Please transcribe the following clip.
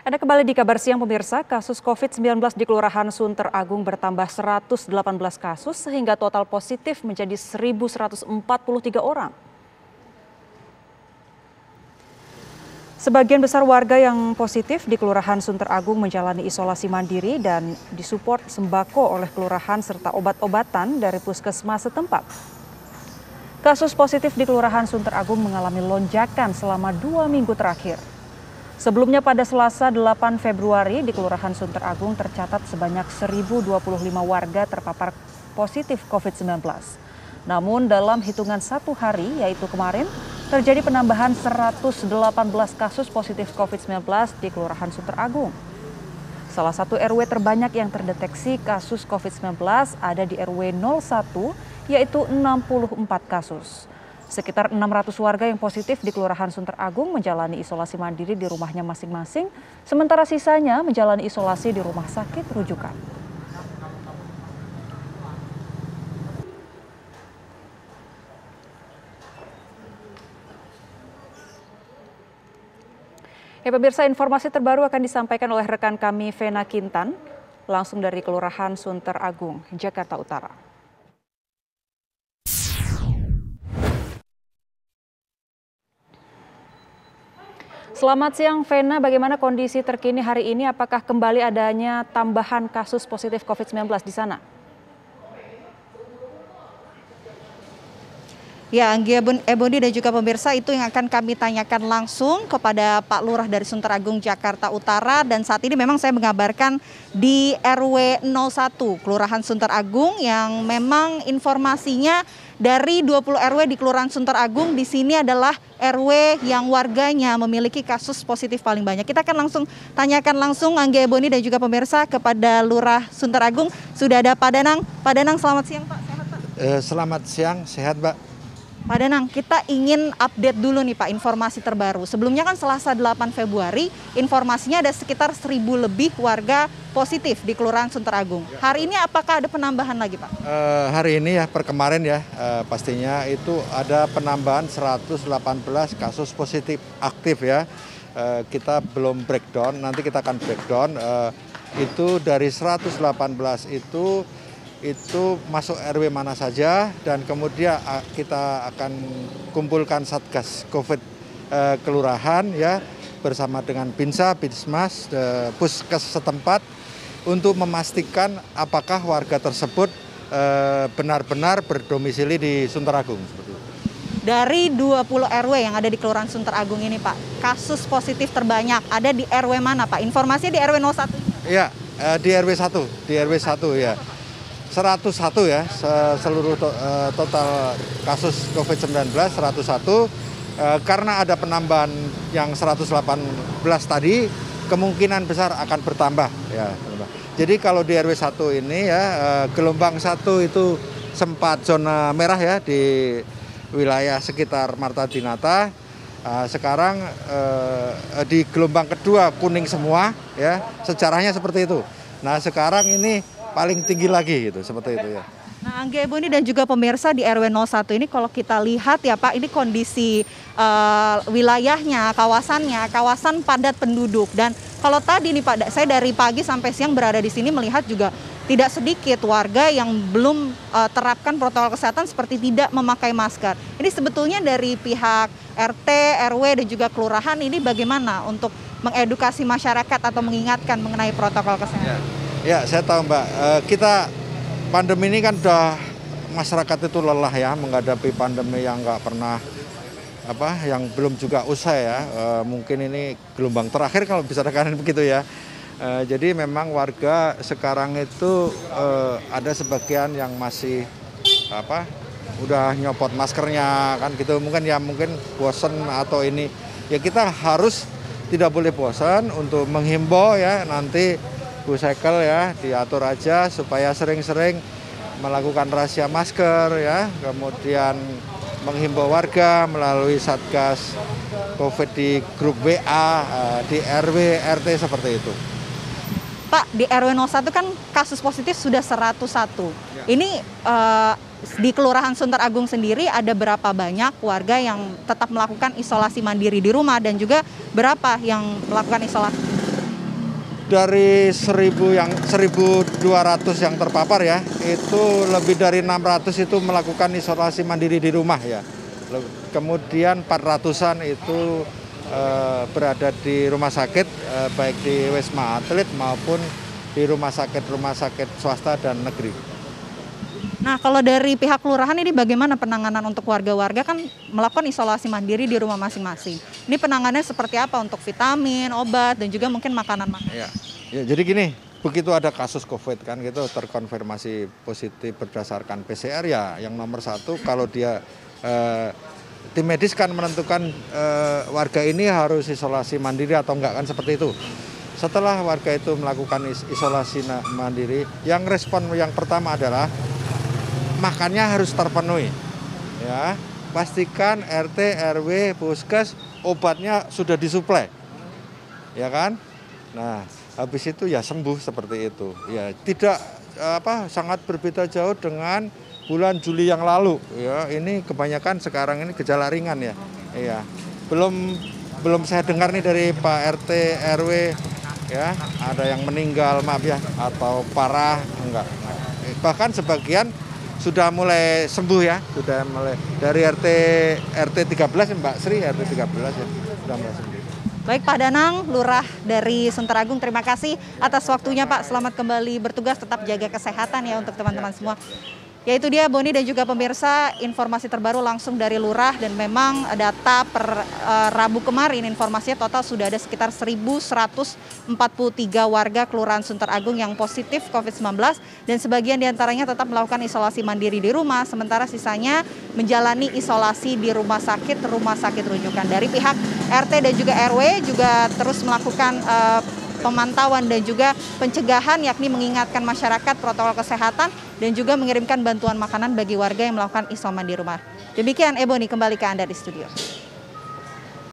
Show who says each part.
Speaker 1: Anda kembali di Kabar Siang pemirsa, kasus COVID-19 di Kelurahan Sunter Agung bertambah 118 kasus sehingga total positif menjadi 1.143 orang. Sebagian besar warga yang positif di Kelurahan Sunter Agung menjalani isolasi mandiri dan disupport sembako oleh kelurahan serta obat-obatan dari puskesmas setempat. Kasus positif di Kelurahan Sunter Agung mengalami lonjakan selama 2 minggu terakhir. Sebelumnya pada Selasa 8 Februari di Kelurahan Sunter Agung tercatat sebanyak 1.025 warga terpapar positif COVID-19. Namun dalam hitungan 1 hari yaitu kemarin terjadi penambahan 118 kasus positif COVID-19 di Kelurahan Sunter Agung. Salah satu RW terbanyak yang terdeteksi kasus COVID-19 ada di RW 01 yaitu 64 kasus. Sekitar 600 warga yang positif di Kelurahan Sunter Agung menjalani isolasi mandiri di rumahnya masing-masing, sementara sisanya menjalani isolasi di rumah sakit rujukan. Ya pemirsa, informasi terbaru akan disampaikan oleh rekan kami Vena Kintan, langsung dari Kelurahan Sunter Agung, Jakarta Utara. Selamat siang Vena, bagaimana kondisi terkini hari ini? Apakah kembali adanya tambahan kasus positif COVID-19 di sana?
Speaker 2: Ya, Anggia Eboni dan juga pemirsa, itu yang akan kami tanyakan langsung kepada Pak Lurah dari Sunter Agung, Jakarta Utara. Dan saat ini memang saya mengabarkan di RW 01, Kelurahan Sunter Agung, yang memang informasinya dari 20 RW di Kelurahan Sunter Agung, di sini adalah RW yang warganya memiliki kasus positif paling banyak. Kita akan langsung tanyakan langsung Anggia Eboni dan juga pemirsa kepada Lurah Sunter Agung. Sudah ada Pak Danang. Pak Danang, selamat siang Pak. Sehat Pak?
Speaker 3: Selamat siang, sehat Mbak.
Speaker 2: Pak Danang, kita ingin update dulu nih Pak informasi terbaru. Sebelumnya kan Selasa 8 Februari, informasinya ada sekitar 1.000 lebih warga positif di Kelurahan Sunter Agung. Hari ini apakah ada penambahan lagi Pak?
Speaker 3: Hari ini ya, per kemarin ya, pastinya itu ada penambahan 118 kasus positif aktif ya. Kita belum breakdown, nanti kita akan breakdown. Itu dari 118 itu masuk RW mana saja, dan kemudian kita akan kumpulkan Satgas COVID kelurahan ya bersama dengan Binsa, Binsmas, Puskes setempat untuk memastikan apakah warga tersebut benar-benar berdomisili di Sunter Agung.
Speaker 2: Dari 20 RW yang ada di Kelurahan Sunter Agung ini Pak, kasus positif terbanyak ada di RW mana Pak? Informasinya di RW 01?
Speaker 3: Iya, di RW 1, di RW 1 ya. 101 ya, seluruh total kasus COVID-19 101, karena ada penambahan yang 118 tadi, kemungkinan besar akan bertambah ya. Jadi kalau di RW 1 ini ya, gelombang 1 itu sempat zona merah ya di wilayah sekitar Marta Dinata. Sekarang di gelombang kedua kuning semua ya, sejarahnya seperti itu. Nah sekarang ini paling tinggi lagi gitu, seperti itu ya.
Speaker 2: Nah, Anggia Eboni dan juga pemirsa di RW 01 ini kalau kita lihat ya Pak, ini kondisi wilayahnya, kawasan padat penduduk. Dan kalau tadi nih Pak, saya dari pagi sampai siang berada di sini melihat juga tidak sedikit warga yang belum terapkan protokol kesehatan seperti tidak memakai masker. Ini sebetulnya dari pihak RT, RW dan juga kelurahan ini bagaimana untuk mengedukasi masyarakat atau mengingatkan mengenai protokol kesehatan?
Speaker 3: Ya, saya tahu Mbak, kita pandemi ini kan udah masyarakat itu lelah ya menghadapi pandemi yang nggak pernah yang belum juga usai ya. Mungkin ini gelombang terakhir kalau bisa dikatakan begitu ya. Jadi memang warga sekarang itu ada sebagian yang masih udah nyopot maskernya kan gitu, mungkin bosen atau ini. Ya kita harus tidak boleh bosan untuk menghimbau ya, nanti Bu Sekel ya diatur aja supaya sering-sering melakukan razia masker ya, kemudian menghimbau warga melalui Satgas COVID di grup WA, di RW, RT seperti itu.
Speaker 2: Pak, di RW 01 kan kasus positif sudah 101. Ya. Ini di Kelurahan Sunter Agung sendiri ada berapa banyak warga yang tetap melakukan isolasi mandiri di rumah dan juga berapa yang melakukan isolasi?
Speaker 3: dari 1.200 yang terpapar ya, itu lebih dari 600 itu melakukan isolasi mandiri di rumah ya. Kemudian 400-an itu berada di rumah sakit, baik di Wisma Atlet maupun di rumah sakit swasta dan negeri.
Speaker 2: Nah, kalau dari pihak kelurahan ini bagaimana penanganan untuk warga-warga kan melakukan isolasi mandiri di rumah masing-masing. Ini penanganannya seperti apa untuk vitamin, obat, dan juga mungkin makanan-makanan?
Speaker 3: Ya, jadi gini, begitu ada kasus COVID kan gitu terkonfirmasi positif berdasarkan PCR ya, yang nomor satu kalau dia tim medis kan menentukan warga ini harus isolasi mandiri atau enggak kan seperti itu. Setelah warga itu melakukan isolasi mandiri, yang respon yang pertama adalah makannya harus terpenuhi, ya. Pastikan RT, RW, Puskes obatnya sudah disuplai, ya kan. Nah, habis itu ya sembuh seperti itu. Ya tidak sangat berbeda jauh dengan bulan Juli yang lalu. Ya ini kebanyakan sekarang ini gejala ringan ya. Iya. Belum saya dengar nih dari Pak RT, RW, ya ada yang meninggal maaf ya atau parah enggak. Bahkan sebagian sudah mulai sembuh ya, sudah mulai dari RT 13 Mbak Sri, RT 13 ya, sudah mulai sembuh.
Speaker 2: Baik Pak Danang, Lurah dari Sunter Agung, terima kasih atas waktunya Pak. Selamat kembali bertugas, tetap jaga kesehatan ya untuk teman-teman semua. Ya itu dia Boni dan juga pemirsa, informasi terbaru langsung dari Lurah, dan memang data per Rabu kemarin informasinya total sudah ada sekitar 1.143 warga Kelurahan Sunter Agung yang positif COVID-19 dan sebagian diantaranya tetap melakukan isolasi mandiri di rumah, sementara sisanya menjalani isolasi di rumah sakit rujukan. Dari pihak RT dan juga RW juga terus melakukan pemantauan dan juga pencegahan, yakni mengingatkan masyarakat protokol kesehatan dan juga mengirimkan bantuan makanan bagi warga yang melakukan isoman di rumah. Demikian Ebony, kembali ke Anda di studio.